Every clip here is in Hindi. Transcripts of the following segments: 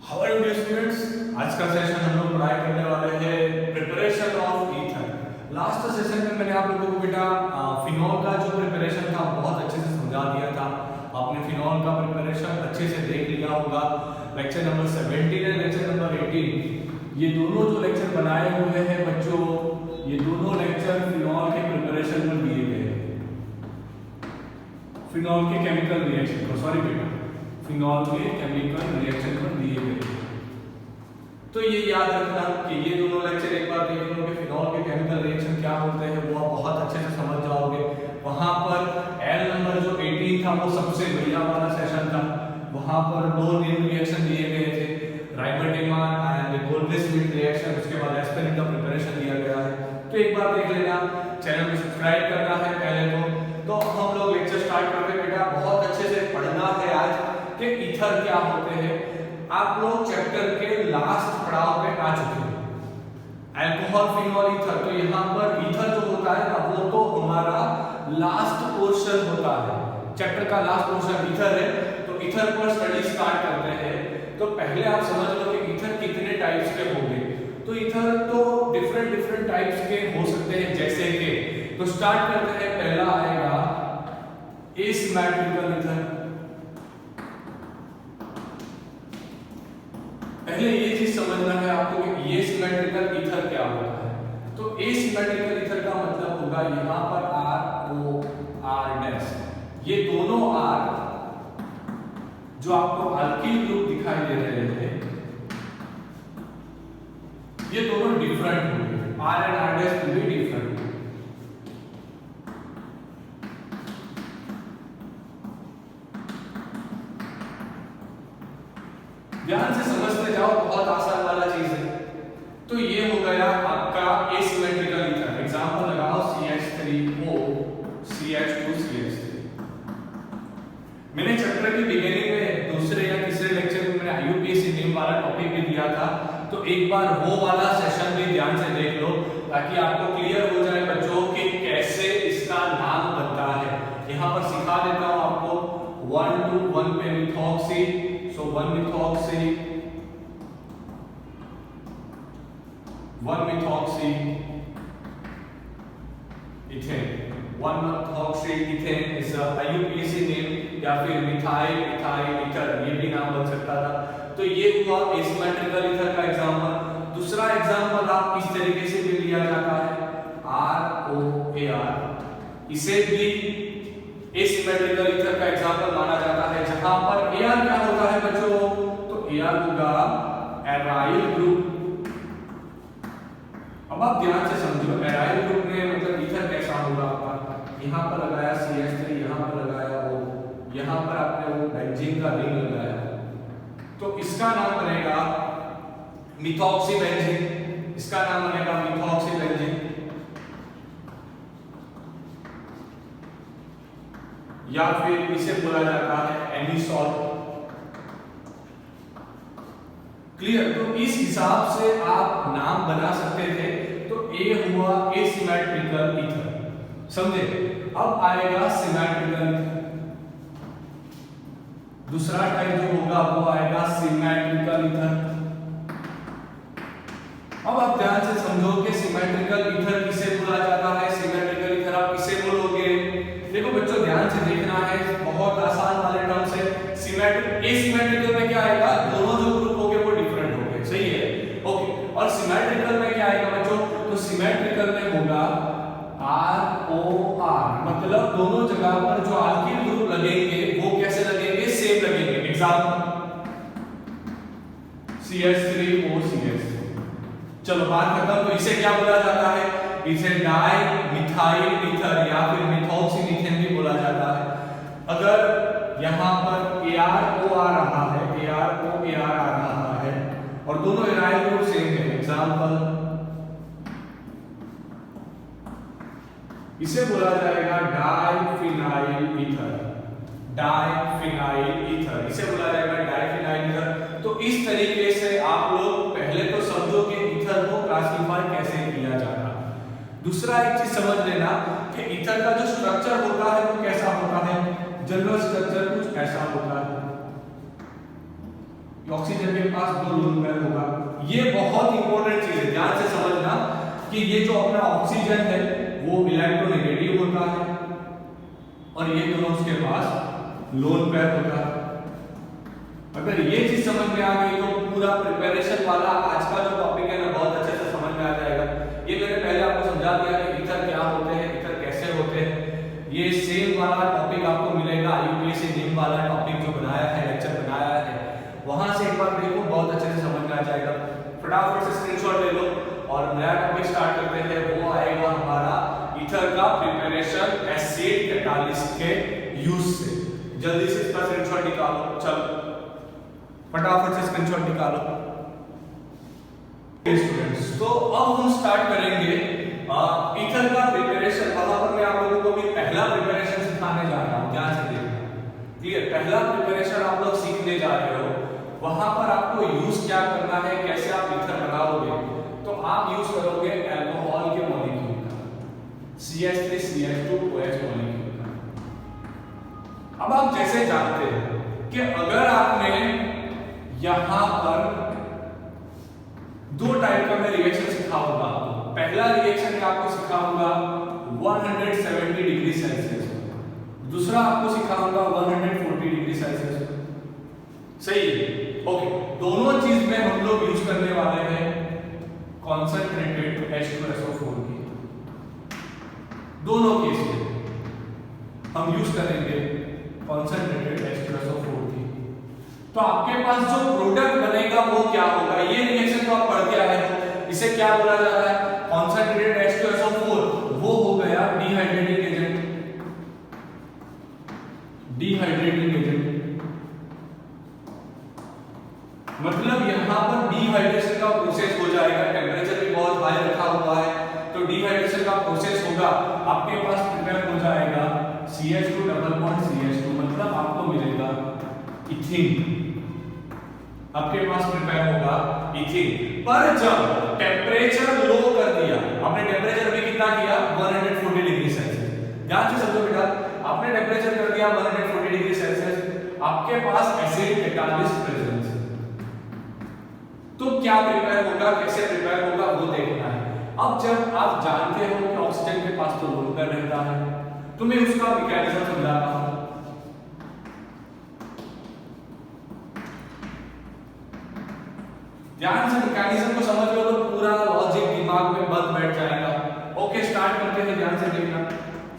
How are you students. आज का सेशन हम लोग पढ़ाई करने वाले हैं preparation of ether. Last session में मैंने आप लोगों को बेटा फिनॉल का जो प्रिपरेशन था बहुत अच्छे से समझा दिया था। आपने फिनॉल का प्रिपरेशन अच्छे से देख लिया होगा। लेक्चर नंबर 17 और लेक्चर नंबर 18 ये दोनों जो लेक्चर बनाए हुए हैं बच्चों, ये दोनों लेक्चर फिनॉल के प्रिपरेशन में दिए गए हैं। फिनॉल के केमिकल रिएक्शन को सॉरी बेटा फिनॉल के केमिकल रिएक्शन पर दिए गए। तो ये याद रखना कि ये दोनों लेक्चर एक बार देख लो कि फिनॉल के केमिकल रिएक्शन क्या होते हैं, वो आप बहुत अच्छे से समझ जाओगे। वहां पर एल नंबर जो 18 था वो सबसे बढ़िया वाला सेशन था। वहां पर दो नेम रिएक्शन दिए गए थे, राइबोडेमा एंड गोल्डस्मिथ रिएक्शन। उसके बाद एस्पिरिन का प्रिपरेशन दिया गया है। तो एक बार देख लेना, चैनल को सब्सक्राइब करना है पहले तो हम लोग लेक्चर स्टार्ट करते हैं। बेटा बहुत अच्छे से पढ़ना है आज कि ईथर क्या होते हैं। आप लोग चैप्टर के लास्ट पड़ाव पे आ चुके हैं, अल्कोहल फिनॉल ईथर। तो यहाँ पर ईथर जो होता है ना वो तो हमारा लास्ट पोर्शन होता है, चैप्टर का लास्ट पोर्शन ईथर है। तो ईथर पर स्टडी स्टार्ट करते हैं। तो पहले आप समझ लो कि ईथर कितने टाइप्स के होंगे। तो ईथर तो डिफरेंट टाइप्स के हो सकते हैं, जैसे कि तो स्टार्ट करते हैं। पहला आएगा एसिमेट्रिकल ईथर। पहले ये चीज समझना है आपको कि ये सिमेट्रिकल ईथर क्या होता है। तो एसिमेट्रिकल ईथर का मतलब होगा यहां पर R-O-R-डैश, ये दोनों R जो आपको अल्किल ग्रुप दिखाई दे रहे हैं ये दोनों डिफरेंट होंगे। R and R dash will be different. ध्यान से समझते जाओ, बहुत आसान वाला चीज है। तो ये हो गया आपका एसिमेट्रिकल ईथर। एग्जांपल लगाओ CH3O CH2 CH3। मैंने चैप्टर की बिगिनिंग में दूसरे या तीसरे लेक्चर में मैंने IUPAC नेम वाला टॉपिक भी दिया था। तो एक बार वो वाला सेशन भी ध्यान से देख लो ताकि आपको क्लियर हो जाए बच्चों कि कैसे इसका नाम बनता है। यहां पर सिखा देता हूं आपको 1 to 1 पे methoxy. So 1 methoxy, 1 methoxy ethane, 1 methoxy ethane is a IUPAC name या फिर मिथाइल इथाइल ईथर, ये भी नाम बन सकता था। तो ये हुआ एसिमेट्रिकल ईथर का एग्जांपल। दूसरा एग्जांपल आप इस तरीके से भी लिया जाता है ROAR, इसे भी एसिमेट्रिकल ईथर का एग्जांपल माना जाता है। जहां पर Ar क्या होता है बच्चों, तो Ar होगा एराइल ग्रुप। अब आप ध्यान से समझो, एराइल ग्रुप में मतलब ईथर कैसा होगा आपका। यहां पर लगाया CH3, यहां पर लगाया O, यहां पर आपने वो बेंजीन का रिंग लगाया, तो इसका नाम बनेगा मिथॉक्सी बेंजीन। इसका नाम बनेगा मिथॉक्सी बेंजीन। या फिर इसे बोला जाता है एनिसॉल। क्लियर। तो इस हिसाब से आप नाम बना सकते थे। तो ए हुआ एसिमेट्रिकल ईथर, समझे। अब आएगा सिमेट्रिकल ईथर। दूसरा टाइप जो होगा वो आएगा सिमेट्रिकल ईथर। अब आप ध्यान से समझो कि सिमेट्रिकल ईथर किसे बोला जाता है। सिमेट्रिकल ईथर आप किसे बोलोगे। देखो बच्चों ध्यान से देखना है, बहुत आसान वाले टर्म से। एसिमेट्रिकल में क्या आएगा, दोनों जो ग्रुप होंगे वो डिफरेंट होंगे, सही है, ओके। और सिमेट्रिकल में क्या आएगा बच्चों, तो सिमेट्रिकल में होगा ROR, मतलब दोनों जगह पर जो अल्किल ग्रुप लगेंगे वो कैसे लगेंगे, सेम लगेंगे। Example CH3O CH3। चलो बात खत्म। तो इसे क्या बोला जाता है, इसे डाई मिथाइल ईथर या फिर मिथॉक्सी मीथेन भी बोला जाता है। अगर यहां पर ARO आ रहा है, ARO AR आ रहा है और दोनों एराइल ग्रुप सेम है, एग्जांपल इसे बोला जाएगा डाइफिनाइल ईथर। डाइफिनाइल ईथर इसे बोला जाएगा डाइफिनाइल ईथर। तो इस तरीके से आप लोग पहले तो समझो कि ईथर को क्लासिफाई कैसे किया जाता है। दूसरा एक चीज समझ लेना कि ईथर का जो स्ट्रक्चर होता है वो कैसा होता है। जनरल स्ट्रक्चर कुछ ऐसा होता है। ऑक्सीजन के पास 2 लोन पेयर होगा। ये बहुत इंपॉर्टेंट चीज है, ध्यान से समझना कि ये जो अपना ऑक्सीजन है वो इलेक्ट्रोनेगेटिव होता है और ये दोनों उसके पास लोन पेयर होता है। अगर ये चीज समझ में आ गई तो पूरा प्रिपरेशन वाला आज का जो टॉपिक है ना बहुत अच्छे से समझ में आ जाएगा। ये मैंने पहले आपको समझा दिया कि ईथर क्या होते हैं, ईथर कैसे होते हैं। ये सेम वाला टॉपिक आपको मिलेगा यूपीएससी नेम वाला टॉपिक जो बनाया है, लेक्चर बनाया है, वहां से एक बार देखो, बहुत अच्छे से समझ में आ जाएगा। फटाफट से स्क्रीनशॉट ले लो और नया टॉपिक स्टार्ट करते हैं। वो आएगा हमारा ईथर का प्रिपरेशन एसिड कैटालिसिस के यूज से। जल्दी से इसका स्क्रीनशॉट निकालो, चलो फटाफट से स्क्रीनशॉट निकालो स्टूडेंट्स। तो अब हम स्टार्ट करेंगे ईथर का प्रिपरेशन। वहां पर मैं आप लोगों को भी पहला प्रिपरेशन सिखाने जा रहा हूं, ध्यान से देखना, क्लियर। पहला प्रिपरेशन आप लोग सीखने जा रहे हो, वहां पर आपको यूज क्या करना है, कैसे आप ईथर बनाओगे। तो आप यूज करोगे अल्कोहल के मॉलिक्यूल का, CH3 CH2 OH मॉलिक्यूल का। अब आप जैसे जानते हैं कि अगर आपने यहां पर 2 टाइप का मैं रिएक्शन सिखाऊंगा आपको। पहला रिएक्शन मैं आपको सिखाऊंगा 170 डिग्री सेल्सियस, दूसरा आपको सिखाऊंगा 140 डिग्री सेल्सियस। सही है, ओके। दोनों चीज में हम लोग यूज करने वाले हैं कॉन्सेंट्रेटेड H2SO4 की। दोनों केस में हम यूज करेंगे कॉन्सेंट्रेटेड H2SO4 की। तो आपके पास जो प्रोडक्ट बनेगा वो क्या होगा, ये रिएक्शन तो आप पढ़ के आए हो, इसे क्या बोला जाता है, कॉन्सेंट्रेटेड H2SO4। वो हो गया डिहाइड्रेटिंग एजेंट, डिहाइड्रेटिंग एजेंट। मतलब यहां पर डिहाइड्रेशन का प्रोसेस हो जाएगा, टेम्परेचर भी बहुत हाई रखा हुआ है तो डिहाइड्रेशन का प्रोसेस होगा, आपके पास प्रिपेयर हो जाएगा CH2 डबल बॉन्ड CH2, मतलब आपको मिलेगा इथीन। आपके पास प्रिपेयर होगा इथीन। पर जब टेम्परेचर लो कर दिया, आपने टेम्परेचर अभी कितना किया 140 डिग्री सेल्सियस, ध्यान से समझो बेटा, आपने टेम्परेचर कर दिया 140 डिग्री सेल्सियस, आपके पास एसिड कैटालिस्ट प्रेजेंस। तो क्या प्रिपेयर होगा, कैसे प्रिपेयर होगा वो देखना है। अब जब आप जानते हो कि ऑक्सीजन के पास तो लोन पेयर रहता है, तो मैं उसका मैकेनिज्म समझाता हूं। ध्यान से मैकेनिज्म को समझ लो तो पूरा लॉजिक दिमाग में बंद बैठ जाएगा। ओके, स्टार्ट करते हैं, ध्यान से देखना।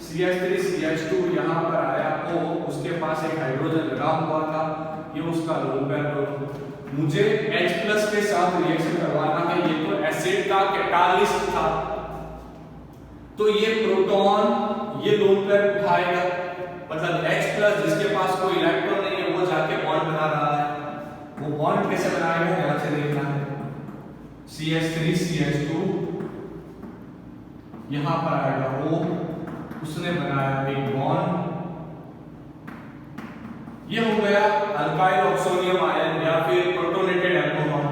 CH3 CH2 यहां पर आया, ओ उसके पास एक हाइड्रोजन लगा हुआ था, ये उसका लोन पेयर। मुझे H+ के साथ रिएक्शन करवाना है, ये तो एसिड का कैटालिस्ट था, तो ये प्रोटॉन ये लोन पेयर उठाएगा, मतलब H+ जिसके पास कोई इलेक्ट्रॉन नहीं है वो जाके बॉन्ड बना रहा है। वो बॉन्ड कैसे बनाएगा, ध्यान से देखना है। CH3 CH2 यहां पर आएगा O, उसने बनाया एक बॉन्ड, ये हो गया अल्काइल ऑक्सोनियम आयन या फिर प्रोटोनेटेड अल्कोहल।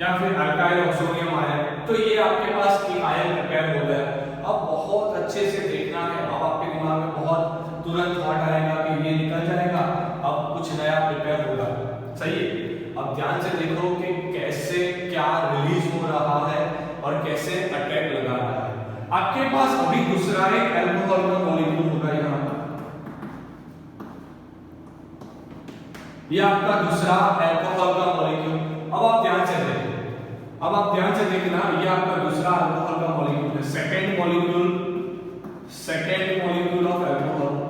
या फिर अल्काइल ऑक्सोनियम आयन, तो ये आपके पास एक आयन प्रिपेयर हो गया। अब बहुत अच्छे से देखना है, अब आपके दिमाग में बहुत तुरंत थॉट आएगा कि ये निकल जाएगा, अब कुछ नया प्रिपेयर होगा, सही है। अब ध्यान से देखो कि कैसे क्या रिलीज हो रहा है और कैसे अटैक लगा रहा है। आपके पास अभी दूसरा एक अल्कोहल का मॉलिक्यूल होगा, यहां ये आपका दूसरा अल्कोहल का मॉलिक्यूल। अब आप ध्यान से देखो, अब आप ध्यान से देखना, ये आपका दूसरा अल्कोहल का मॉलिक्यूल है, सेकेंड मॉलिक्यूल ऑफ अल्कोहल।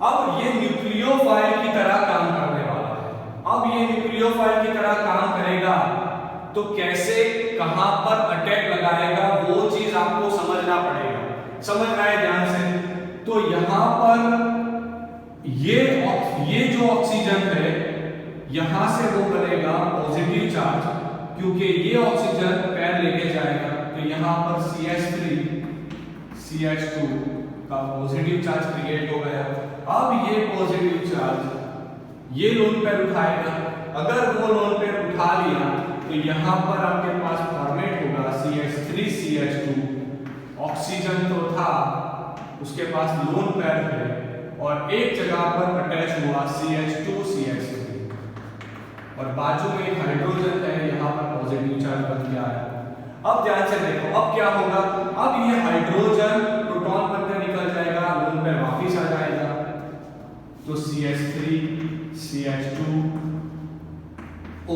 अब ये न्यूक्लियोफाइल की तरह काम करने वाला है। अब ये न्यूक्लियोफाइल की तरह काम करेगा तो कैसे कहां पर अटैक लगाएगा वो चीज आपको समझना पड़ेगा, समझ आए ध्यान से। तो यहां पर ये जो ऑक्सीजन है यहां से वो बनेगा पॉजिटिव चार्ज, क्योंकि ये ऑक्सीजन पैर लेके जाएगा, तो यहां पर CH3 CH2 का पॉजिटिव चार्ज क्रिएट हो गया। अब ये पॉजिटिव चार्ज ये लोन पेयर उठाएगा, अगर वो लोन पेयर उठा लिया तो यहां पर आपके पास फॉर्मेट होगा CH3 CH3CH2, ऑक्सीजन तो था, उसके पास लोन पेयर है और एक जगह पर अटैच हुआ CH2CH3 और बाजू में एक हाइड्रोजन है, यहाँ पर पॉजिटिव चार्ज बन गया है। अब ध्यान से देखो, अब क्या होगा, अब ये हाइड्रोजन प्रोटॉन बनकर निकल जाएगा, लोन पेयर वापिस आ जाएगा, तो CH3CH2 O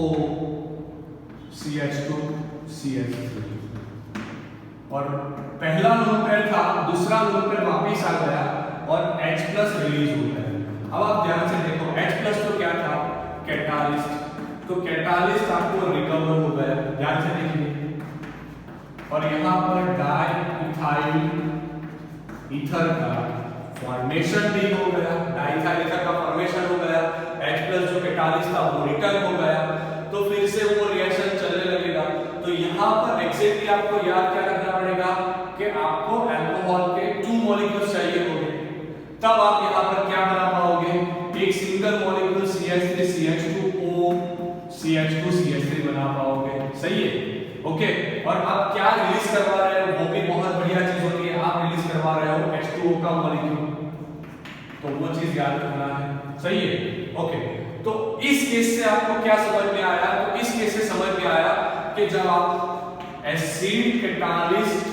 CH2CH3 और पहला लोन पेयर था, दूसरा लोन पेयर वापिस आ गया और H प्लस रिलीज हो गया। अब आप ध्यान से देखो, H प्लस तो क्या था, कैटालिस्ट, तो कैटालिस्ट आपको रिकवर हो गया, ध्यान से देखिए, और यहाँ पर डाई इथाइल ईथर का फॉर्मेशन भी हो गया, डाई इथाइल ईथर का फॉर्मेशन हो गया, H प्लस जो कैटालिस्ट था वो रिटर्न हो गया, तो फिर से वो रिएक्शन चलने लगेगा। तो यहाँ पर एग्जैक्टली आपको याद क्या रखना पड़ेगा कि आपको अल्कोहल के 2 मॉलिक्यूल्स चाहिए होंगे, तब आप यहाँ पर क्या बना पाओगे, एक सिंगल मॉलिक्यूल CH3CH2O CH2CH3 बना पाओगे, सही है, ओके। और आप क्या रिलीज करवा रहे हो, वो भी बहुत बढ़िया चीज होती है, आप रिलीज करवा रहे हो H2O का मॉलिक्यूल, तो वो चीज याद रखना है, सही है, ओके। तो इस केस से आपको क्या समझ में आया, तो इस केस से समझ में आया कि जब आप एसिड कैटालिस्ट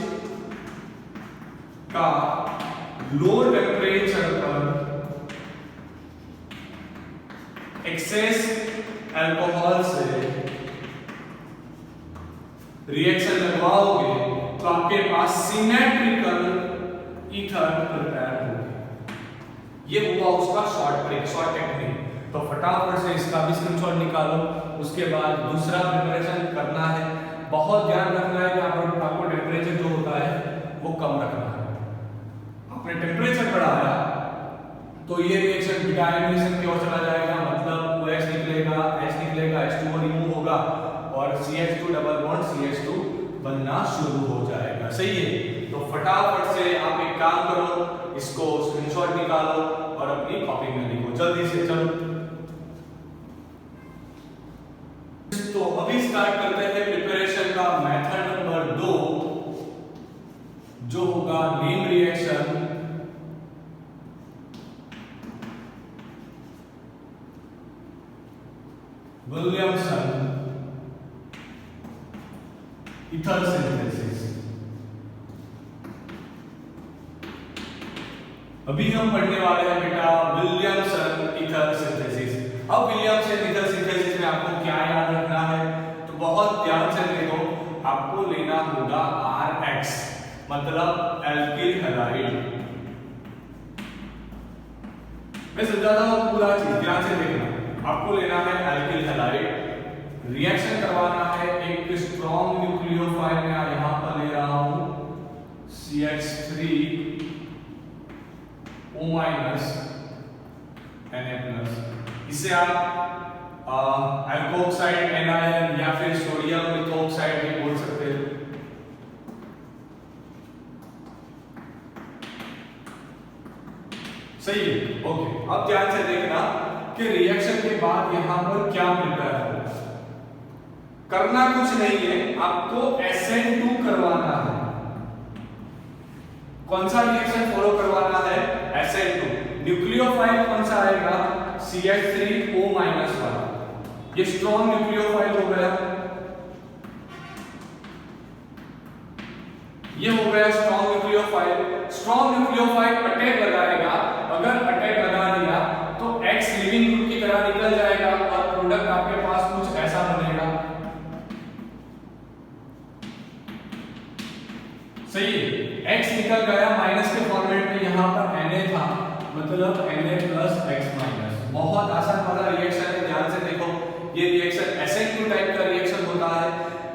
का लो टेम्परेचर पर एक्सेस अल्कोहल से रिएक्शन लगवाओगे तो आपके पास सिमेट्रिकल ईथर प्रिपेयर होगा। ये हुआ उसका शॉर्ट ब्रेक, शॉर्ट टेक्निक। तो फटाफट से इसका भी स्क्रीनशॉट निकालो, उसके बाद दूसरा प्रिपरेशन करना है। बहुत ध्यान रखना है कि आपको टेम्परेचर जो होता है वो कम रखना है। आपने टेम्परेचर बढ़ाया तो ये रिएक्शन बीटा आयनाइजेशन की ओर चला जाएगा, मतलब OH निकलेगा, H निकलेगा, H2O रिमूव होगा और CH2 डबल बॉन्ड CH2 बनना शुरू हो जाएगा, सही है। तो फटाफट से आप एक काम करो, इसको स्क्रीनशॉट निकालो और अपनी कॉपी में लिखो जल्दी से, चलो। तो अभी स्टार्ट करते हैं प्रिपरेशन का मेथड नंबर 2, जो होगा name reaction Williamson ether synthesis. अभी हम पढ़ने वाले हैं बेटा विलियमसन ईथर सिंथेसिस। अब विलियमसन ईथर सिंथेसिस में आपको क्या याद रखना है, तो बहुत ध्यान से देखो, आपको लेना होगा RH, मतलब एल्किल हैलाइड। मैं समझाता हूं पूरा चीज, ध्यान से देखना। आपको लेना है एल्किल हैलाइड, रिएक्शन करवाना है एक स्ट्रॉन्ग न्यूक्लियोफाइल में, यहां पर ले रहा हूं CH3O- Na+, इसे आप अल्कोक्साइड एनायन या फिर सोडियम मिथोक्साइड भी बोल सकते हो। सही है, ओके। अब ध्यान से देखना कि रिएक्शन के बाद यहां पर क्या प्रिपेयर होगा। करना कुछ नहीं है, आपको SN2 करवाना है। कौन सा रिएक्शन फॉलो करवाना है, SN2। न्यूक्लियोफाइल कौन सा आएगा, CH3O-1। ये स्ट्रॉन्ग न्यूक्लियोफाइल हो गया, ये हो गया strong nucleophile. Strong nucleophile attack लगाएगा, अगर अटैक लगा दिया तो X लिविंग ग्रुप की तरह निकल जाएगा और प्रोडक्ट आपके पास कुछ ऐसा बनेगा, सही है। X निकल गया माइनस के फॉर्मेट में, यहां पर Na था, मतलब Na+X-। बहुत आसान वाला रिएक्शन है, ध्यान से देखो। ये रिएक्शन SN2 टाइप का रिएक्शन होता है।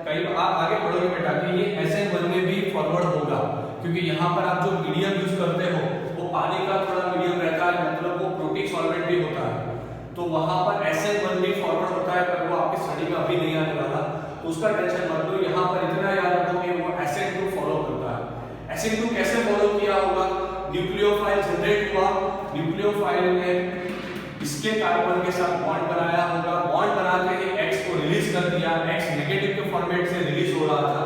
कई बार आप आगे पढ़ोगे बेटा कि ये SN1 में भी फॉरवर्ड होगा, क्योंकि यहाँ पर आप जो मीडियम यूज करते हो वो पानी का थोड़ा मीडियम रहता है, मतलब वो प्रोटीन सॉल्वेंट भी होता है, तो वहां पर SN1 भी फॉरवर्ड होता है, पर वो आपकी स्टडी में अभी नहीं आने वाला, तो उसका टेंशन मत लो। यहाँ पर इतना याद रखो कि वो SN2 फॉलो करता है। SN2 कैसे फॉलो किया होगा, न्यूक्लियोफाइल जनरेट हुआ, न्यूक्लियोफाइल ने इसके कार्बन के साथ बॉन्ड बनाया होगा, बॉन्ड बना के X को रिलीज कर दिया, X नेगेटिव के फॉर्मेट से रिलीज हो रहा था,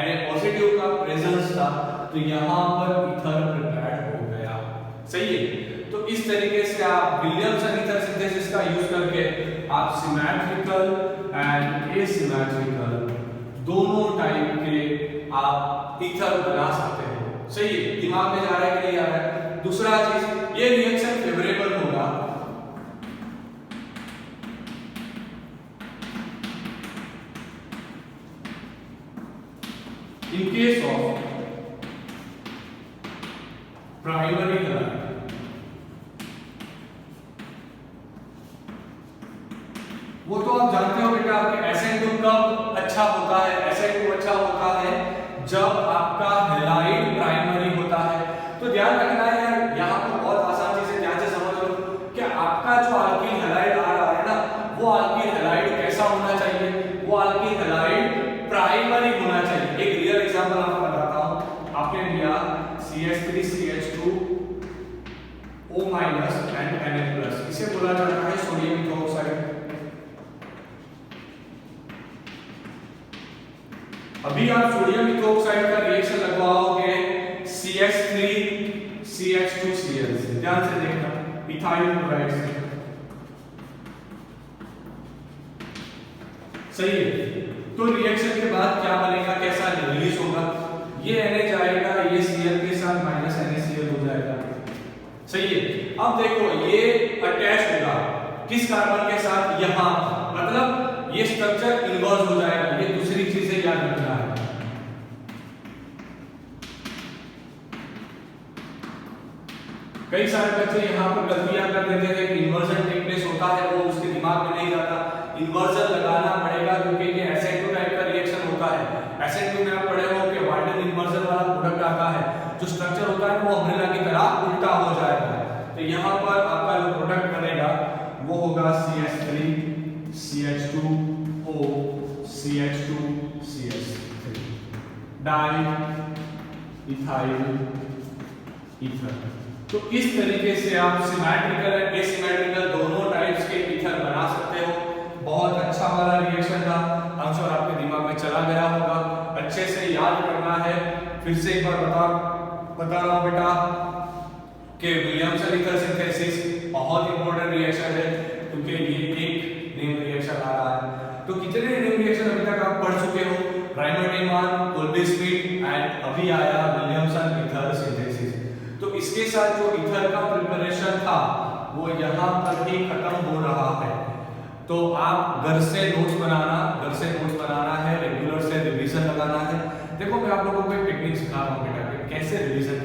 Na पॉजिटिव का प्रेजेंस था, तो यहाँ पर ईथर प्रिपेयर्ड हो गया। सही है। तो इस तरीके से आप विलियमसन ईथर सिंथेसिस का यूज करके आप सिमेट्रिकल एंड एसिमेट्रिकल दोनों टाइप के आप ईथर बना सकते हो। सही है। दिमाग में जा रहा है कि नहीं आ रहा है? दूसरा चीज, ये रिएक्शन फेवरेबल होगा in case of primary halide। वो तो आप जानते हो बेटा कि SN2 कब अच्छा होता है? SN2 अच्छा होता है जब आपका हैलाइड प्राइमरी होता है। तो ध्यान रखना है यार, यहाँ पर बहुत आसान चीज है, ध्यान से समझ लो कि आपका जो अल्किल हैलाइड आ रहा है ना, वो अल्किल हैलाइड कैसा होना चाहिए? वो अल्किल हैलाइड प्राइमरी होना चाहिए। एक रियल एग्जांपल आपको बताता हूं। आपने लिया CH3CH2O- एंड Na+, इसे बोला जाता है सोडियम इथोक्साइड। अभी आप सोडियम इथोक्साइड का रिएक्शन लगवाओगे CH3CH2Cl से, ध्यान से देखना, इथाइल क्लोराइड से। सही है। तो रिएक्शन के बाद क्या बनेगा, कैसा रिलीज होगा? ये Na जाएगा, ये Cl के साथ माइनस NaCl हो जाएगा। सही है। अब देखो ये अटैच होगा किस कार्बन के साथ? यहां, मतलब ये स्ट्रक्चर इन्वर्स हो जाएगा। ये दूसरी चीजें याद रखना है। कई सारे बच्चे यहाँ पर गलतियां कर देते हैं कि इन्वर्जन टेक प्लेस होता है, वो उसके दिमाग में नहीं जाता। इन्वर्जन लगाना पड़ेगा क्योंकि ये SN2 टाइप का रिएक्शन होता है। SN2 में आप पढ़े हो कि वाल्टन इन्वर्जन वाला प्रोडक्ट आता है, जो स्ट्रक्चर होता है वो अम्ब्रेला की तरह उल्टा हो जाएगा। तो यहाँ पर आपका जो प्रोडक्ट बनेगा वो होगा CH3 CH2O CH2 CH3 di ethyl ether. तो इस तरीके से आप सिमेट्रिकल एंड एसिमेट्रिकल दोनों टाइप्स के ईथर बना सकते हो। बहुत अच्छा वाला रिएक्शन था, I'm sure आपके दिमाग में चला गया होगा। अच्छे से याद करना है। फिर से एक बार बता रहा हूं बेटा कि विलियमसन ईथर सिंथेसिस बहुत इंपॉर्टेंट रिएक्शन है क्योंकि ये एक नेम रिएक्शन आ रहा है। तो कितने नेम रिएक्शन अभी तक आप पढ़ चुके हो? राइमर-टेमान, कोल्बी-स्मिथ एंड अभी आया विलियमसन ईथर सिंथेसिस। तो इसके साथ जो ईथर का प्रिपरेशन था वो यहाँ पर ही खत्म हो रहा है। तो आप घर से नोट्स बनाना है, रेगुलर से रिवीजन लगाना है। देखो मैं आप लोगों को एक टेक्निक सिखा रहा हूँ बेटा कि कैसे रिवीजन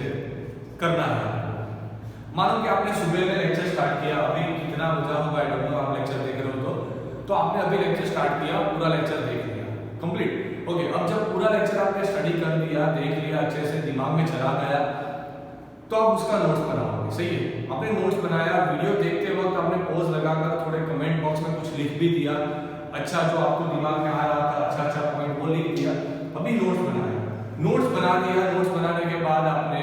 करना है। मानो कि आपने सुबह में लेक्चर स्टार्ट किया, अभी कितना बजा होगा आई डोंट नो, आप लेक्चर देख रहे हो तो आपने अभी लेक्चर स्टार्ट किया, पूरा लेक्चर देख लिया कंप्लीट। ओके, अब जब पूरा लेक्चर आपने स्टडी कर लिया, देख लिया, अच्छे से दिमाग में चला गया, तो आप उसका नोट्स बनाओगे। सही है। आपने नोट्स बनाया, वीडियो देखते वक्त आपने पॉज लगाकर थोड़े कमेंट बॉक्स में कुछ लिख भी दिया, अच्छा जो आपको दिमाग में आ रहा था, अच्छा पॉइंट वो लिख दिया। अभी नोट्स बनाया, नोट्स बना दिया। नोट्स बनाने के बाद आपने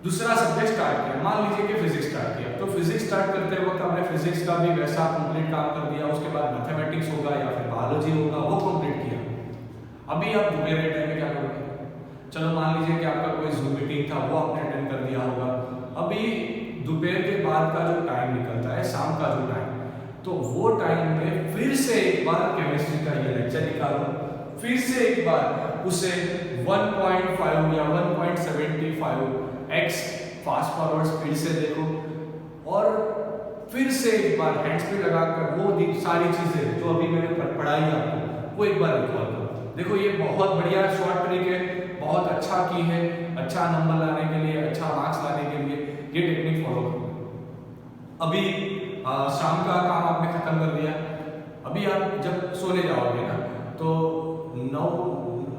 दूसरा सब्जेक्ट स्टार्ट किया, मान लीजिए कि फिजिक्स स्टार्ट किया। तो फिजिक्स स्टार्ट करते वक्त आपने फिजिक्स का भी वैसा कंप्लीट काम कर दिया। उसके बाद मैथमेटिक्स होगा या फिर बायोलॉजी होगा, वो कंप्लीट किया। अभी आप दोपहर के टाइम में क्या करोगे? चलो मान लीजिए कि आपका कोई जूम मीटिंग था, वो आपने अटेंड कर दिया होगा। अभी दोपहर के बाद का जो टाइम निकलता है, शाम का जो टाइम, तो वो टाइम में फिर से एक बार केमिस्ट्री का ये लेक्चर निकालो, फिर से एक बार उसे 1.5 या 1.75x फास्ट फॉरवर्ड स्पीड से देखो, और फिर से एक बार हैंड स्पीड लगाकर वो सारी चीजें जो अभी मैंने पढ़ाई आपको, वो एक बार रिकॉल करो। देखो ये बहुत बढ़िया शॉर्ट ट्रिक है, बहुत अच्छा की है, अच्छा नंबर लाने के लिए, अच्छा मार्क्स लाने के लिए ये टेक्निक फॉलो करो। अभी शाम का काम आपने खत्म कर दिया। अभी आप जब सोने जाओगे ना, तो 9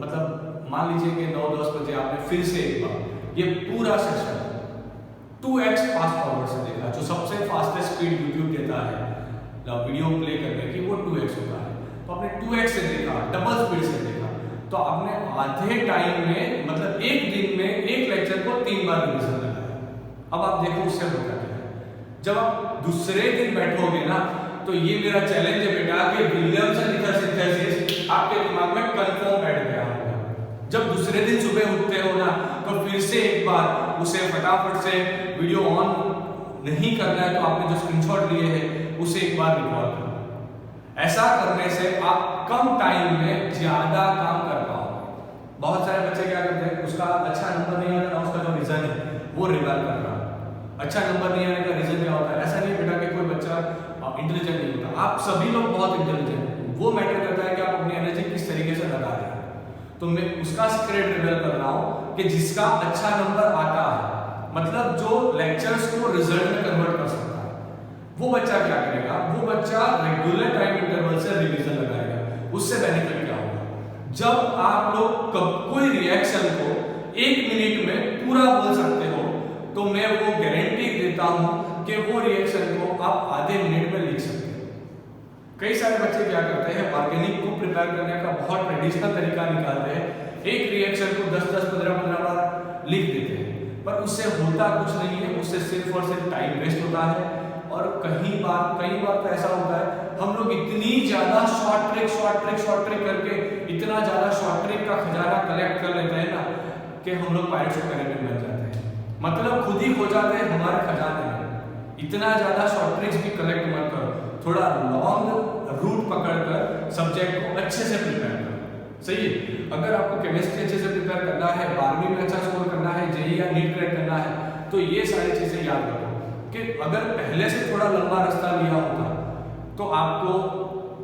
मतलब मान लीजिए कि 9-10 बजे आपने फिर से एक बार ये पूरा सेशन 2x फास्ट फॉरवर्ड से देखा। जो सबसे फास्टेस्ट स्पीड यूट्यूब देता है वीडियो प्ले करने की, वो 2x होता है। तो आपने 2x से देखा, डबल स्पीड से देखा, तो आपने आधे टाइम में, मतलब एक दिन में एक लेक्चर को 3 बार रिवीजन लगाया। अब आप देखो उससे होता क्या है। जब आप दूसरे दिन बैठोगे ना, तो ये मेरा चैलेंज है बेटा कि विलियमसन ईथर सिंथेसिस आपके दिमाग में कंफर्म बैठ गया होगा। जब दूसरे दिन सुबह उठते हो ना तो फिर से एक बार उसे फटाफट से वीडियो ऑन नहीं करना है, तो आपने जो स्क्रीनशॉट लिए हैं उसे एक बार रिकॉल करो। ऐसा करने से आप कम टाइम में ज्यादा काम कर पाओगे। बहुत सारे बच्चे क्या करते हैं, उसका अच्छा नंबर नहीं आता, उसका जो रीजन है वो रिवाइव कर रहा है। अच्छा नंबर नहीं आने का रीजन क्या होता है? ऐसा नहीं बेटा कि कोई बच्चा इंटेलिजेंट नहीं होता, आप सभी लोग बहुत इंटेलिजेंट हैं। वो मैटर करता है कि आप अपनी एनर्जी किस तरीके से लगा रहे हैं। तो मैं उसका सीक्रेट रिवील कर रहा हूँ कि जिसका अच्छा नंबर आता है, मतलब जो लेक्चर्स को रिजल्ट में कन्वर्ट कर सकता है, वो बच्चा क्या करेगा? वो बच्चा रेगुलर टाइम इंटरवल से रिवीजन लगाएगा। उससे बेनिफिट क्या होगा? जब आप लोग कोई रिएक्शन को 1 मिनट में पूरा बोल सकते हो, तो मैं वो गारंटी देता हूं कि वो रिएक्शन को आप आधे मिनट में लिख सकते हो। कई सारे बच्चे क्या करते हैं, ऑर्गेनिक को प्रिपेयर करने का बहुत ट्रेडिशनल तरीका निकालते हैं, एक रिएक्शन को 10-10, 15-15 बार लिख देते हैं, पर उससे होता कुछ नहीं है। उससे सिर्फ और सिर्फ टाइम वेस्ट होता है। और कई बार तो ऐसा होता है, हम लोग इतनी ज्यादा शॉर्ट ट्रिक करके इतना ज्यादा शॉर्ट ट्रिक का खजाना कलेक्ट कर लेते हैं ना कि हम लोग पायरेट्स ऑफ कैरिबियन बन जाते हैं। मतलब खुद ही खो जाते हैं हमारे खजाने में। इतना ज्यादा शॉर्ट ट्रिक्स भी कलेक्ट मत करो, थोड़ा लॉन्ग रूट पकड़कर सब्जेक्ट को अच्छे से प्रिपेयर करो। सही है? अगर आपको केमिस्ट्री अच्छे से प्रिपेयर करना है, 12वीं में अच्छा स्कोर करना है, जेईई या नीट क्रैक करना है, तो ये सारी चीजें याद रखो कि अगर पहले से थोड़ा लंबा रास्ता लिया होता तो आपको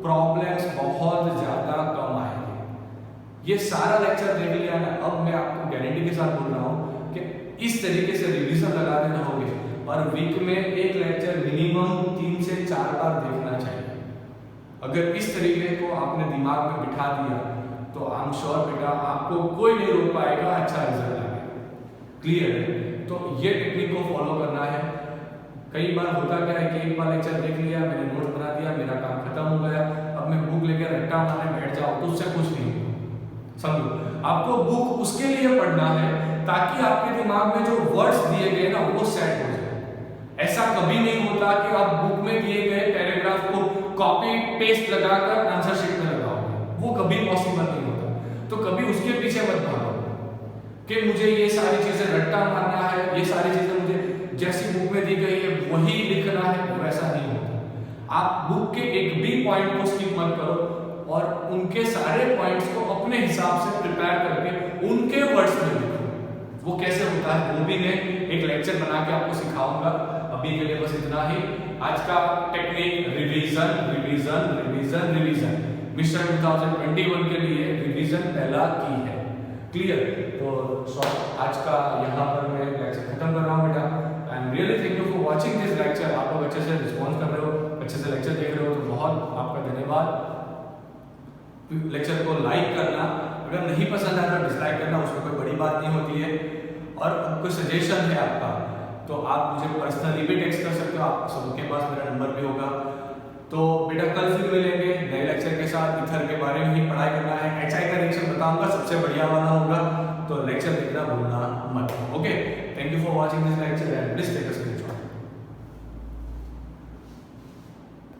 प्रॉब्लम्स बहुत ज्यादा कम आएंगे। ये सारा लेक्चर देख लिया ना, अब मैं आपको गारंटी के साथ बोल रहा हूँ कि इस तरीके से रिवीजन लगाते रहोगे और वीक में एक लेक्चर मिनिमम 3 से 4 बार देखना चाहिए। अगर इस तरीके को आपने दिमाग में बिठा दिया तो आई एम श्योर बेटा आपको कोई नहीं रोक पाएगा, अच्छा रिजल्ट आएगा। क्लियर है? तो ये टेक्निक को फॉलो करना है। कई बार होता क्या है कि एक बार लेक्चर देख लिया, मैंने नोट बना दिया, मेरा काम खत्म हो गया, अब मैं बुक लेकर रट्टा मारने बैठ जाऊं तो उससे कुछ नहीं होगा। समझो, आपको बुक उसके लिए पढ़ना है ताकि आपके दिमाग में जो वर्ड्स दिए गए ना वो सेट हो जाए। ऐसा कभी नहीं होता कि आप बुक में दिए गए पैराग्राफ को कॉपी पेस्ट लगाकर आंसर शीट में लगाओगे, वो कभी पॉसिबल नहीं होता। तो कभी उसके पीछे मत भागो कि मुझे ये सारी चीजें रट्टा मारना है, ये सारी चीजें मुझे जैसी बुक में दी गई है वही लिखना है, वैसा नहीं होता। आप बुक के एक भी पॉइंट को स्किप मत करो और उनके सारे पॉइंट्स को अपने हिसाब से प्रिपेयर करके उनके वर्ड्स में लिखो। वो कैसे होता है वो भी मैं एक लेक्चर बना के आपको सिखाऊंगा। अभी के लिए बस इतना ही। आज का technique revision revision revision revision mission 2021 के लिए रिवीजन पहला की है। क्लियर? तो आज का यहाँ पर मैं लेक्चर खत्म कर रहा हूँ बेटा। I am really thank you for watching this lecture. आप लोग अच्छे से रिस्पॉन्स कर रहे हो, अच्छे से लेक्चर देख रहे हो, तो बहुत आपका धन्यवाद। लेक्चर को लाइक करना, अगर नहीं पसंद आया तो डिसलाइक करना, उसमें कोई बड़ी बात नहीं होती है। और कोई सजेशन है आपका तो आप मुझे पर्सनली भी टेक्स्ट कर सकते हो, आप सबके पास मेरा नंबर भी होगा। तो बेटा कल फिर मिलेंगे नए लेक्चर के साथ। ईथर के बारे में ही पढ़ाई करना है, HI का रिएक्शन बताऊंगा, सबसे बढ़िया वाला होगा, तो लेक्चर देखना भूलना मत। Okay, thank you for watching this lecture and please take a screenshot.